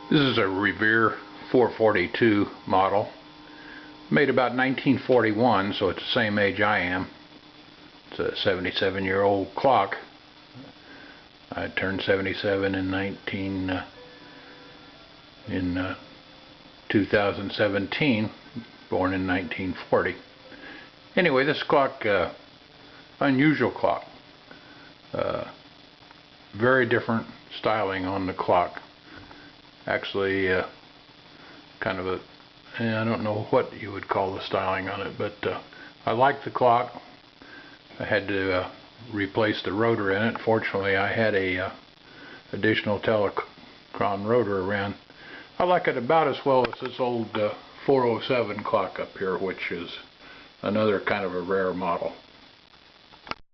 This is a Revere 442 model, made about 1941, so it's the same age I am. It's a 77-year-old clock. I turned 77 in 2017, born in 1940. Anyway, this clock, unusual clock. Very different styling on the clock. Actually, kind of I don't know what you would call the styling on it, but I like the clock. I had to replace the rotor in it. Fortunately, I had a additional telechron rotor around. I like it about as well as this old 407 clock up here, which is another kind of a rare model.